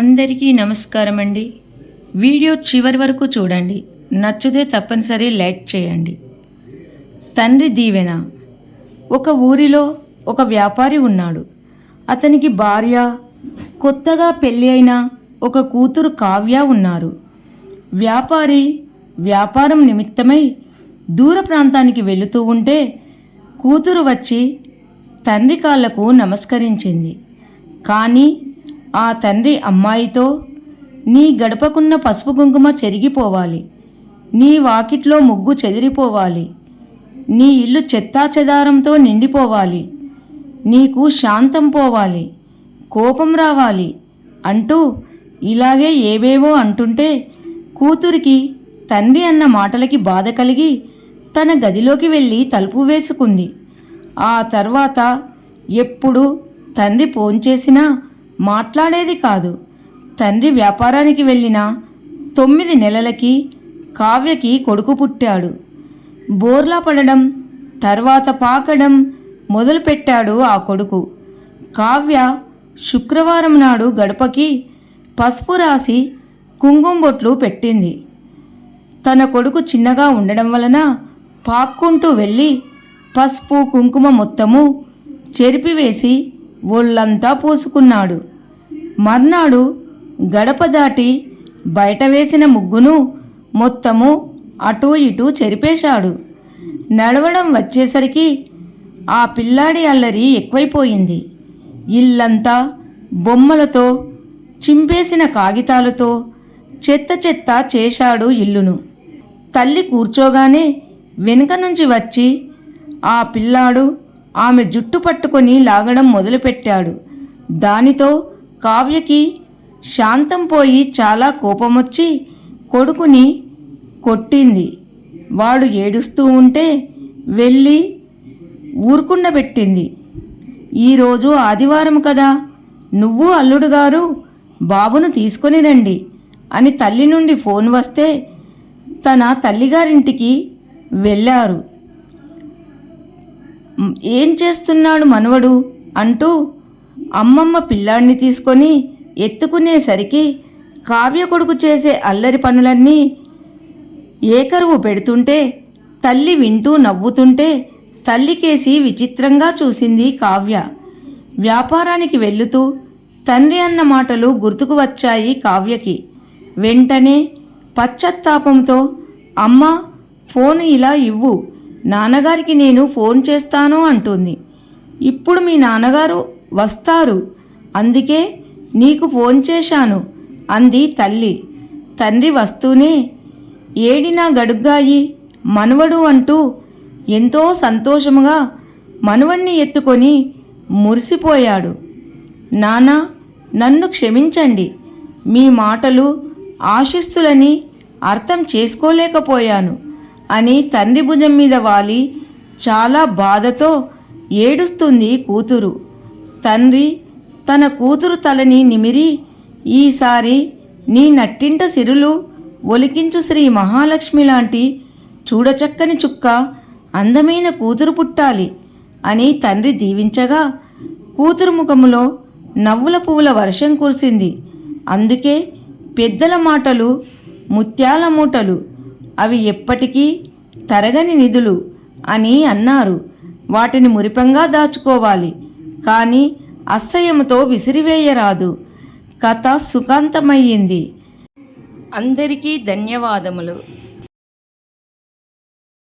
అందరికీ నమస్కారం అండి. వీడియో చివరి వరకు చూడండి. నచ్చితే తప్పనిసరి లైక్ చేయండి. తండ్రి దీవెన. ఒక ఊరిలో ఒక వ్యాపారి ఉన్నాడు. అతనికి భార్య, కొత్తగా పెళ్ళి అయిన ఒక కూతురు కావ్య ఉన్నారు. వ్యాపారి వ్యాపారం నిమిత్తమై దూర ప్రాంతానికి వెళుతూ ఉంటే కూతురు వచ్చి తండ్రి కాళ్లకు నమస్కరించింది. కానీ ఆ తండ్రి అమ్మాయితో, నీ గడపకున్న పసుపు కుంకుమ చెరిగిపోవాలి, నీ వాకిట్లో ముగ్గు చెదిరిపోవాలి, నీ ఇల్లు చెత్తాచెదారంతో నిండిపోవాలి, నీకు శాంతం పోవాలి, కోపం రావాలి అంటూ ఇలాగే ఏవేవో అంటుంటే కూతురికి తండ్రి అన్న మాటలకి బాధ కలిగి తన గదిలోకి వెళ్ళి తలుపు వేసుకుంది. ఆ తర్వాత ఎప్పుడు తండ్రి ఫోన్ మాట్లాడేది కాదు. తండ్రి వ్యాపారానికి వెళ్ళిన 9 నెలలకి కావ్యకి కొడుకు పుట్టాడు. బోర్లా పడడం, తర్వాత పాకడం మొదలుపెట్టాడు ఆ కొడుకు. కావ్య శుక్రవారం నాడు గడపకి పసుపు రాసి కుంకుమ బొట్లు పెట్టింది. తన కొడుకు చిన్నగా ఉండడం వలన పాక్కుంటూ వెళ్ళి పసుపు కుంకుమ మొత్తము చెరిపివేసి ఒళ్ళంతా పూసుకున్నాడు. మర్నాడు గడప దాటి బయట వేసిన ముగ్గును మొత్తము అటూ ఇటూ చెరిపేశాడు. నడవడం వచ్చేసరికి ఆ పిల్లాడి అల్లరి ఎక్కువైపోయింది. ఇల్లంతా బొమ్మలతో, చింపేసిన కాగితాలతో చెత్త చెత్త చేశాడు ఇల్లును. తల్లి కూర్చోగానే వెనుక నుంచి వచ్చి ఆ పిల్లాడు ఆమె జుట్టు పట్టుకొని లాగడం మొదలుపెట్టాడు. దానితో కావ్యకి శాంతం పోయి చాలా కోపమొచ్చి కొడుకుని కొట్టింది. వాడు ఏడుస్తూ ఉంటే వెళ్ళి ఊరుకుండబెట్టింది. ఈరోజు ఆదివారం కదా, నువ్వు అల్లుడు గారు బాబును తీసుకొని రండి అని తల్లి నుండి ఫోన్ వస్తే తన తల్లిగారింటికి వెళ్ళారు. ఏం చేస్తున్నాడు మనవడు అంటూ అమ్మమ్మ పిల్లాడిని తీసుకొని ఎత్తుకునేసరికి కావ్య కొడుకు చేసే అల్లరి పనులన్నీ ఏకరువు పెడుతుంటే తల్లి వింటూ నవ్వుతుంటే తల్లికేసి విచిత్రంగా చూసింది కావ్య. వ్యాపారానికి వెళుతూ తండ్రి అన్న మాటలు గుర్తుకు వచ్చాయి కావ్యకి. వెంటనే పశ్చాత్తాపంతో, అమ్మా ఫోన్ ఇలా ఇవ్వు, నాన్నగారికి నేను ఫోన్ చేస్తాను అంటుంది. ఇప్పుడు మీ నాన్నగారు వస్తారు, అందుకే నీకు ఫోన్ చేశాను అంది తల్లి. తండ్రి వస్తూనే, ఏడినా గడుగ్గాయి మనవడు అంటూ ఎంతో సంతోషముగా మనవణ్ణి ఎత్తుకొని మురిసిపోయాడు. నాన్న, నన్ను క్షమించండి, మీ మాటలు ఆశిస్తులని అర్థం చేసుకోలేకపోయాను అని తండ్రి భుజం మీద వాలి చాలా బాధతో ఏడుస్తుంది కూతురు. తండ్రి తన కూతురు తలని నిమిరి, ఈసారి నీ నట్టింట సిరులు ఒలికించు శ్రీ మహాలక్ష్మి లాంటి చూడచక్కని చుక్క అందమైన కూతురు పుట్టాలి అని తండ్రి దీవించగా కూతురు ముఖములో నవ్వుల పువ్వుల వర్షం కురిసింది. అందుకే పెద్దల మాటలు ముత్యాల మూటలు, అవి ఎప్పటికీ తరగని నిధులు అని అన్నారు. వాటిని మురిపంగా దాచుకోవాలి, కానీ అసహ్యముతో విసిరివేయరాదు. కథ సుఖాంతమయ్యింది. అందరికీ ధన్యవాదములు.